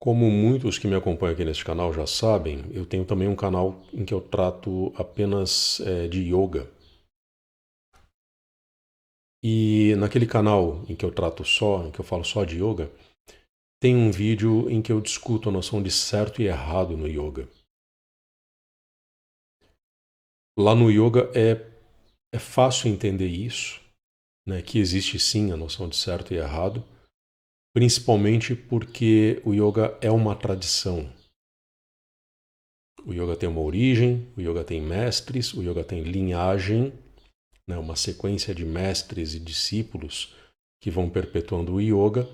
Como muitos que me acompanham aqui neste canal já sabem, eu tenho também um canal em que eu trato apenas de yoga. E naquele canal em que eu trato só, em que eu falo só de yoga, tem um vídeo em que eu discuto a noção de certo e errado no yoga. Lá no yoga é fácil entender isso, né, que existe sim a noção de certo e errado, principalmente porque o yoga é uma tradição. O yoga tem uma origem, o yoga tem mestres, o yoga tem linhagem, né, uma sequência de mestres e discípulos que vão perpetuando o yoga.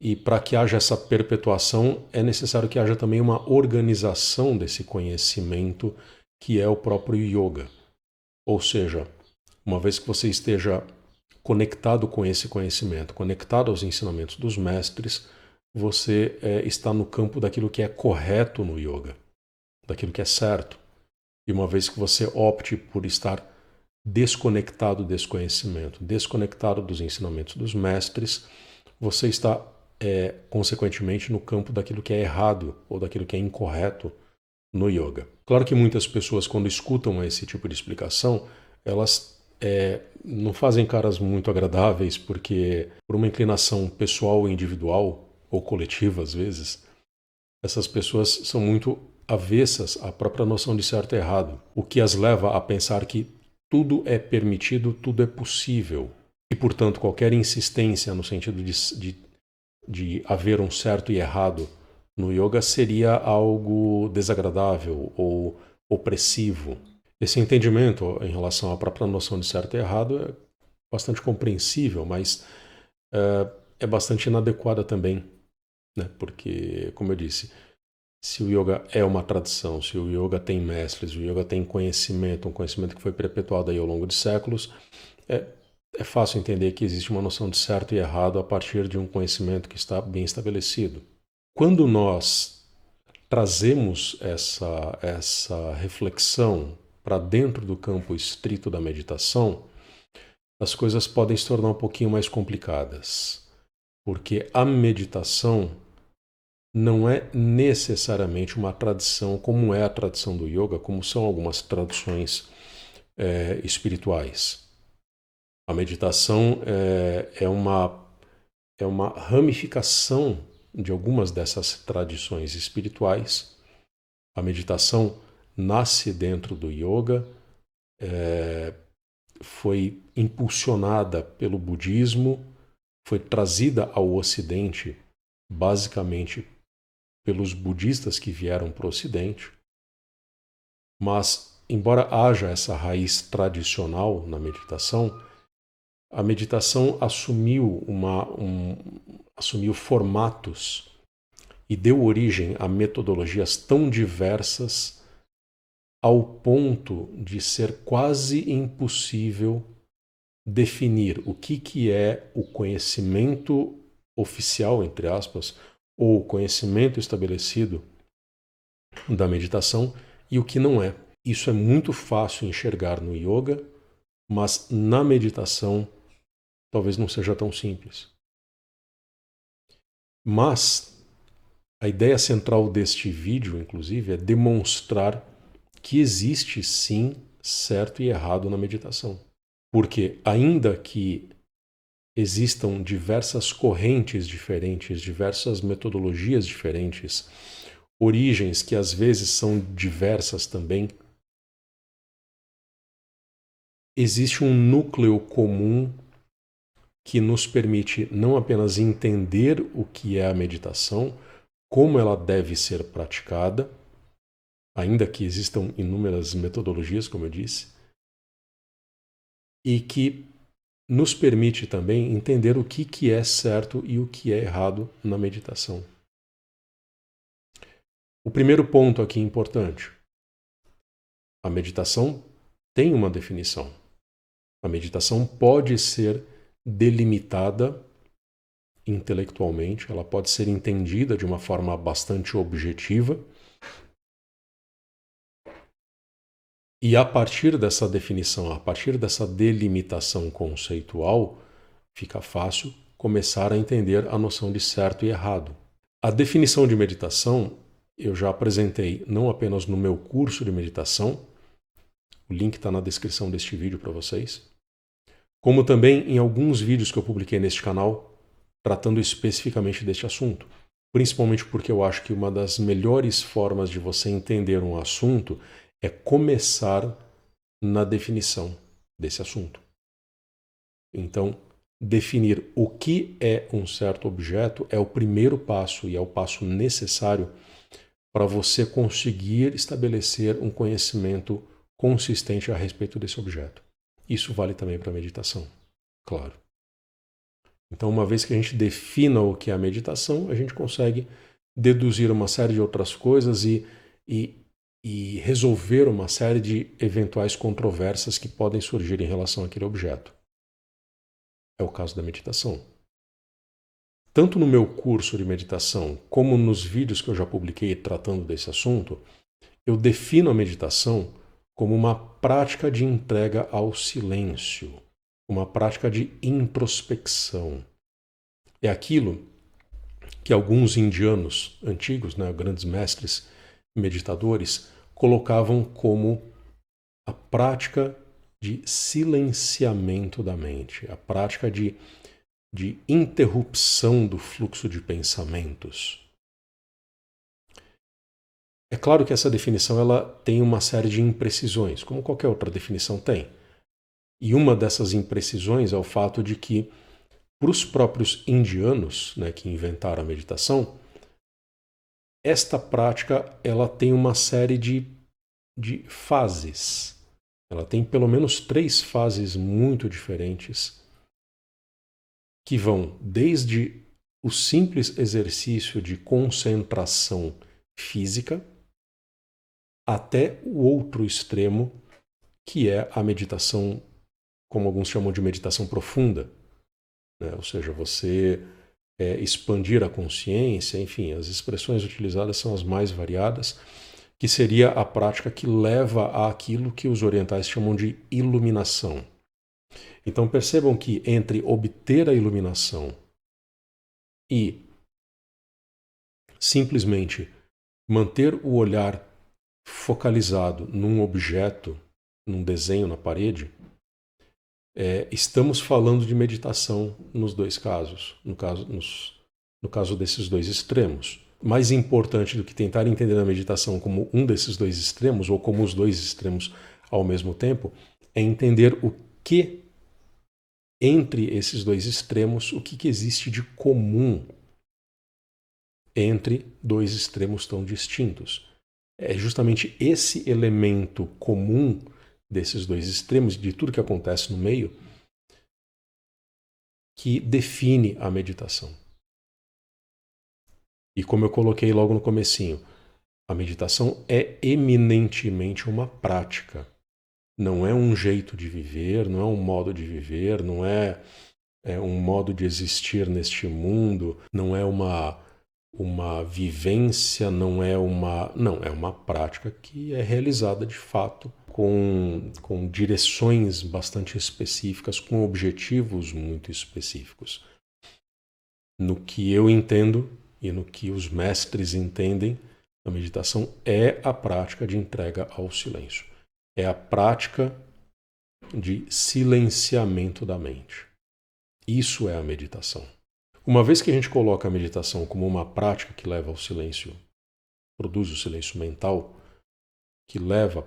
E para que haja essa perpetuação, é necessário que haja também uma organização desse conhecimento que é o próprio yoga. Ou seja, uma vez que você esteja conectado com esse conhecimento, conectado aos ensinamentos dos mestres, você está no campo daquilo que é correto no yoga, daquilo que é certo. E uma vez que você opte por estar desconectado desse conhecimento, desconectado dos ensinamentos dos mestres, você está, consequentemente, no campo daquilo que é errado ou daquilo que é incorreto no yoga. Claro que muitas pessoas, quando escutam esse tipo de explicação, elas não fazem caras muito agradáveis, porque por uma inclinação pessoal e individual, ou coletiva às vezes, essas pessoas são muito avessas à própria noção de certo e errado, o que as leva a pensar que tudo é permitido, tudo é possível. E, portanto, qualquer insistência no sentido de haver um certo e errado no yoga seria algo desagradável ou opressivo. Esse entendimento em relação à própria noção de certo e errado é bastante compreensível, mas é bastante inadequada também, né? Porque, como eu disse, se o yoga é uma tradição, se o yoga tem mestres, o yoga tem conhecimento, um conhecimento que foi perpetuado aí ao longo de séculos, é fácil entender que existe uma noção de certo e errado a partir de um conhecimento que está bem estabelecido. Quando nós trazemos essa reflexão para dentro do campo estrito da meditação, as coisas podem se tornar um pouquinho mais complicadas, porque a meditação não é necessariamente uma tradição como é a tradição do yoga, como são algumas tradições espirituais. A meditação é uma ramificação de algumas dessas tradições espirituais. A meditação nasce dentro do yoga, foi impulsionada pelo budismo, foi trazida ao Ocidente basicamente pelos budistas que vieram para o Ocidente, mas, embora haja essa raiz tradicional na meditação, a meditação assumiu formatos e deu origem a metodologias tão diversas ao ponto de ser quase impossível definir o que é o conhecimento oficial, entre aspas, ou conhecimento estabelecido da meditação e o que não é. Isso é muito fácil enxergar no yoga, mas na meditação talvez não seja tão simples. Mas a ideia central deste vídeo, inclusive, é demonstrar que existe sim certo e errado na meditação. Porque ainda que existam diversas correntes diferentes, diversas metodologias diferentes, origens que às vezes são diversas também, existe um núcleo comum que nos permite não apenas entender o que é a meditação, como ela deve ser praticada, ainda que existam inúmeras metodologias, como eu disse, e que nos permite também entender o que é certo e o que é errado na meditação. O primeiro ponto aqui importante: a meditação tem uma definição. A meditação pode ser delimitada intelectualmente, ela pode ser entendida de uma forma bastante objetiva. E a partir dessa definição, a partir dessa delimitação conceitual, fica fácil começar a entender a noção de certo e errado. A definição de meditação eu já apresentei não apenas no meu curso de meditação, o link está na descrição deste vídeo para vocês, como também em alguns vídeos que eu publiquei neste canal tratando especificamente deste assunto. Principalmente porque eu acho que uma das melhores formas de você entender um assunto é começar na definição desse assunto. Então, definir o que é um certo objeto é o primeiro passo e é o passo necessário para você conseguir estabelecer um conhecimento consistente a respeito desse objeto. Isso vale também para a meditação, claro. Então, uma vez que a gente defina o que é a meditação, a gente consegue deduzir uma série de outras coisas e resolver uma série de eventuais controvérsias que podem surgir em relação àquele objeto. É o caso da meditação. Tanto no meu curso de meditação, como nos vídeos que eu já publiquei tratando desse assunto, eu defino a meditação como uma prática de entrega ao silêncio, uma prática de introspecção. É aquilo que alguns indianos antigos, grandes mestres meditadores, colocavam como a prática de silenciamento da mente, a prática de interrupção do fluxo de pensamentos. É claro que essa definição ela tem uma série de imprecisões, como qualquer outra definição tem. E uma dessas imprecisões é o fato de que, para os próprios indianos, que inventaram a meditação, esta prática ela tem uma série de fases. Ela tem pelo menos 3 fases muito diferentes, que vão desde o simples exercício de concentração física até o outro extremo, que é a meditação, como alguns chamam de meditação profunda. Ou seja, você expandir a consciência, enfim, as expressões utilizadas são as mais variadas, que seria a prática que leva àquilo que os orientais chamam de iluminação. Então percebam que entre obter a iluminação e simplesmente manter o olhar focalizado num objeto, num desenho na parede, estamos falando de meditação nos dois casos, no caso desses dois extremos. Mais importante do que tentar entender a meditação como um desses dois extremos, ou como os dois extremos ao mesmo tempo, é entender o que, entre esses dois extremos, o que existe de comum entre dois extremos tão distintos. É justamente esse elemento comum desses dois extremos, de tudo que acontece no meio, que define a meditação. E como eu coloquei logo no comecinho, a meditação é eminentemente uma prática. Não é um jeito de viver, não é um modo de viver, não é um modo de existir neste mundo, não é uma vivência, não, é uma prática que é realizada de fato com direções bastante específicas, com objetivos muito específicos. No que eu entendo e no que os mestres entendem, a meditação é a prática de entrega ao silêncio. É a prática de silenciamento da mente. Isso é a meditação. Uma vez que a gente coloca a meditação como uma prática que leva ao silêncio, produz o silêncio mental, que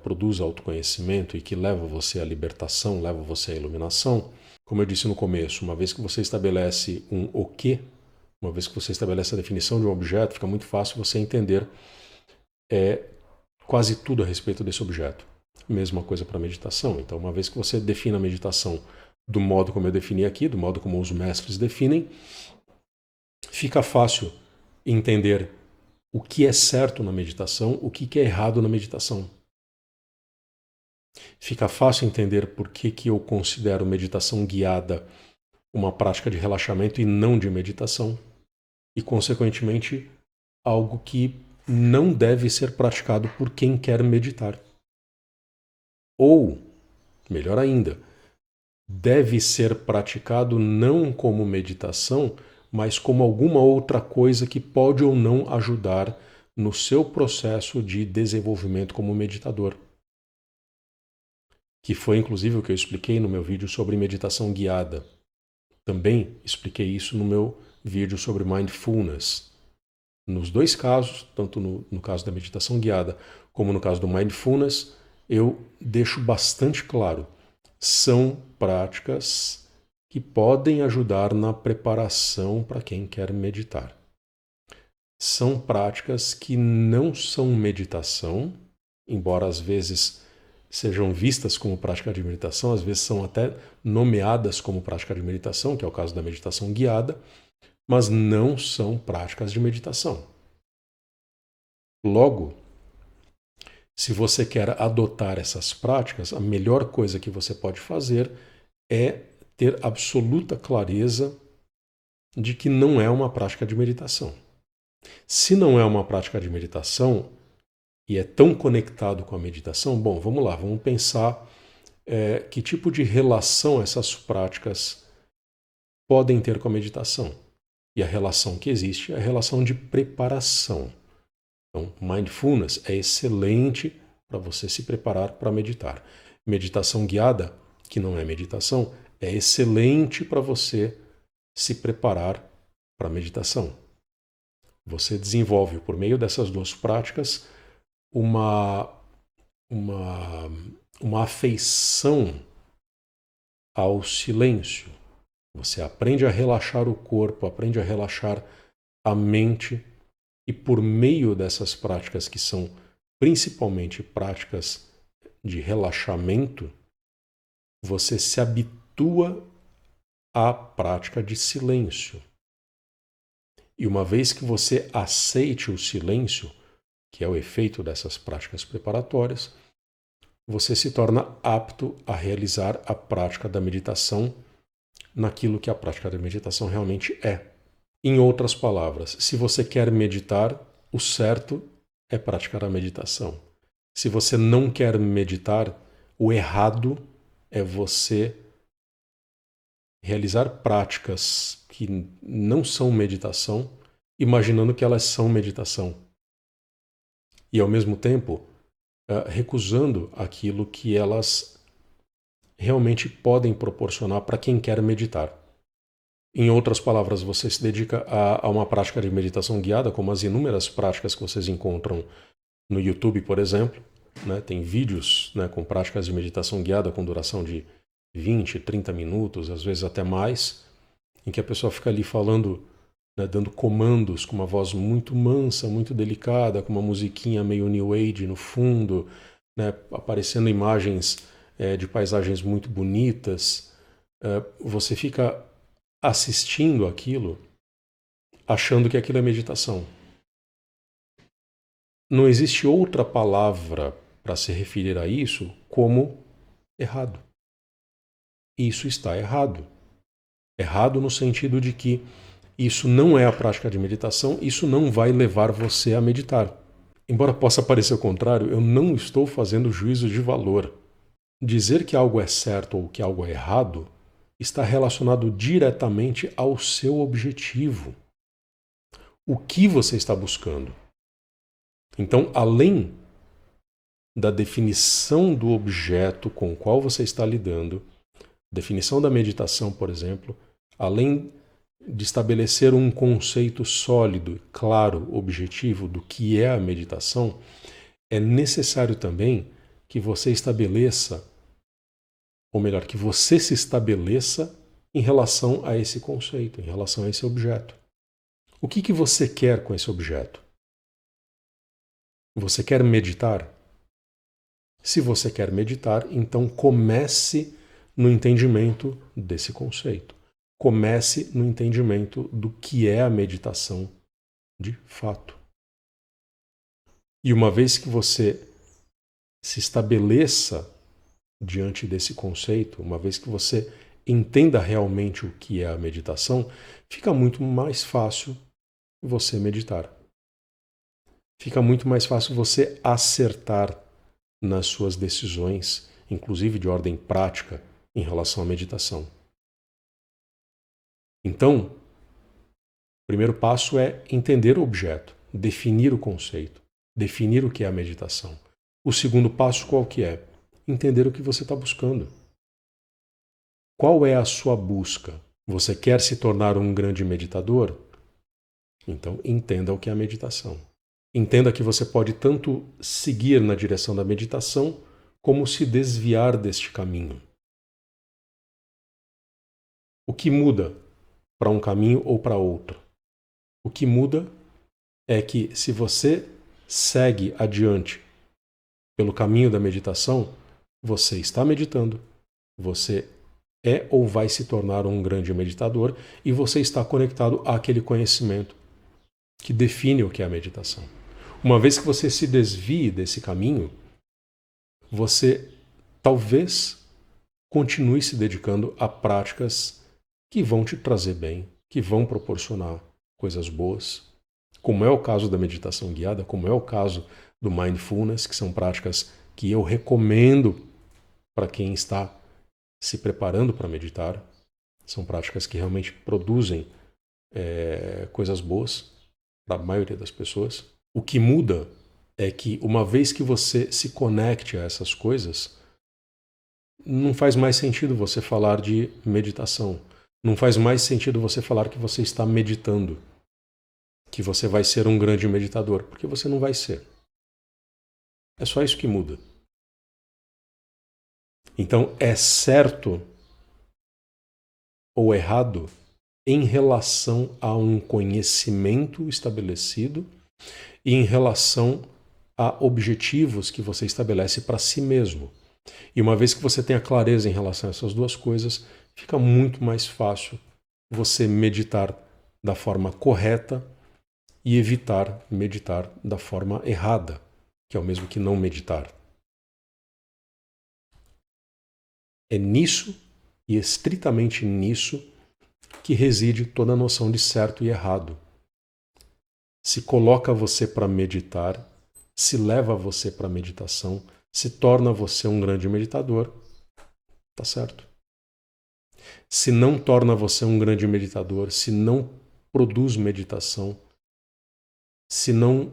produz autoconhecimento e que leva você à libertação, leva você à iluminação, como eu disse no começo, uma vez que você estabelece um o quê, uma vez que você estabelece a definição de um objeto, fica muito fácil você entender quase tudo a respeito desse objeto. Mesma coisa para a meditação. Então, uma vez que você define a meditação do modo como eu defini aqui, do modo como os mestres definem, fica fácil entender o que é certo na meditação, o que é errado na meditação. Fica fácil entender por que eu considero meditação guiada uma prática de relaxamento e não de meditação. E, consequentemente, algo que não deve ser praticado por quem quer meditar. Ou, melhor ainda, deve ser praticado não como meditação, mas como alguma outra coisa que pode ou não ajudar no seu processo de desenvolvimento como meditador. Que foi inclusive o que eu expliquei no meu vídeo sobre meditação guiada. Também expliquei isso no meu vídeo sobre mindfulness. Nos dois casos, tanto no caso da meditação guiada como no caso do mindfulness, eu deixo bastante claro. São práticas que podem ajudar na preparação para quem quer meditar. São práticas que não são meditação, embora às vezes sejam vistas como prática de meditação, às vezes são até nomeadas como prática de meditação, que é o caso da meditação guiada, mas não são práticas de meditação. Logo, se você quer adotar essas práticas, a melhor coisa que você pode fazer é ter absoluta clareza de que não é uma prática de meditação. Se não é uma prática de meditação e é tão conectado com a meditação, bom, vamos lá, vamos pensar que tipo de relação essas práticas podem ter com a meditação. E a relação que existe é a relação de preparação. Então, mindfulness é excelente para você se preparar para meditar. Meditação guiada, que não é meditação, é excelente para você se preparar para a meditação. Você desenvolve, por meio dessas duas práticas, uma afeição ao silêncio. Você aprende a relaxar o corpo, aprende a relaxar a mente, e por meio dessas práticas, que são principalmente práticas de relaxamento, você se habitua à prática de silêncio. E uma vez que você aceite o silêncio, que é o efeito dessas práticas preparatórias, você se torna apto a realizar a prática da meditação naquilo que a prática da meditação realmente é. Em outras palavras, se você quer meditar, o certo é praticar a meditação. Se você não quer meditar, o errado é você realizar práticas que não são meditação, imaginando que elas são meditação. E ao mesmo tempo, recusando aquilo que elas realmente podem proporcionar para quem quer meditar. Em outras palavras, você se dedica a uma prática de meditação guiada, como as inúmeras práticas que vocês encontram no YouTube, por exemplo. Né? Tem vídeos, né, com práticas de meditação guiada com duração de 20, 30 minutos, às vezes até mais, em que a pessoa fica ali falando, né, dando comandos com uma voz muito mansa, muito delicada, com uma musiquinha meio New Age no fundo, né, aparecendo imagens de paisagens muito bonitas. Você fica assistindo aquilo, achando que aquilo é meditação. Não existe outra palavra para se referir a isso como errado. Isso está errado. Errado no sentido de que isso não é a prática de meditação, isso não vai levar você a meditar. Embora possa parecer o contrário, eu não estou fazendo juízo de valor. Dizer que algo é certo ou que algo é errado está relacionado diretamente ao seu objetivo. O que você está buscando? Então, além da definição do objeto com o qual você está lidando, definição da meditação, por exemplo, além de estabelecer um conceito sólido, claro, objetivo do que é a meditação, é necessário também que você estabeleça, ou melhor, que você se estabeleça em relação a esse conceito, em relação a esse objeto. O que você quer com esse objeto? Você quer meditar? Se você quer meditar, então comece no entendimento desse conceito. Comece no entendimento do que é a meditação de fato. E uma vez que você se estabeleça diante desse conceito, uma vez que você entenda realmente o que é a meditação, fica muito mais fácil você meditar. Fica muito mais fácil você acertar nas suas decisões, inclusive de ordem prática, em relação à meditação. Então, O primeiro passo é entender o objeto, definir o conceito, definir o que é a meditação. O segundo passo qual que é? Entender o que você está buscando. Qual é a sua busca? Você quer se tornar um grande meditador? Então entenda o que é a meditação. Entenda que você pode tanto seguir na direção da meditação, como se desviar deste caminho. O que muda para um caminho ou para outro? O que muda é que se você segue adiante pelo caminho da meditação, você está meditando, você é ou vai se tornar um grande meditador e você está conectado àquele conhecimento que define o que é a meditação. Uma vez que você se desvie desse caminho, você talvez continue se dedicando a práticas que vão te trazer bem, que vão proporcionar coisas boas, como é o caso da meditação guiada, como é o caso do mindfulness, que são práticas que eu recomendo para quem está se preparando para meditar. São práticas que realmente produzem coisas boas para a maioria das pessoas. O que muda é que uma vez que você se conecte a essas coisas, não faz mais sentido você falar de meditação. Não faz mais sentido você falar que você está meditando, que você vai ser um grande meditador, porque você não vai ser. É só isso que muda. Então, é certo ou errado em relação a um conhecimento estabelecido e em relação a objetivos que você estabelece para si mesmo. E uma vez que você tem a clareza em relação a essas duas coisas, fica muito mais fácil você meditar da forma correta e evitar meditar da forma errada, que é o mesmo que não meditar. É nisso e estritamente nisso que reside toda a noção de certo e errado. Se coloca você para meditar, se leva você para a meditação, se torna você um grande meditador, tá certo. Se não torna você um grande meditador, se não produz meditação, se não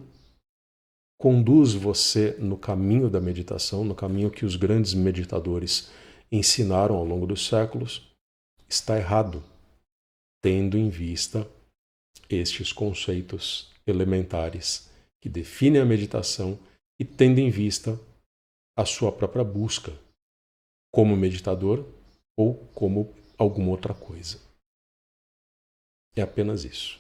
conduz você no caminho da meditação, no caminho que os grandes meditadores ensinaram ao longo dos séculos, está errado, tendo em vista estes conceitos elementares que definem a meditação e tendo em vista a sua própria busca como meditador ou como alguma outra coisa. É apenas isso.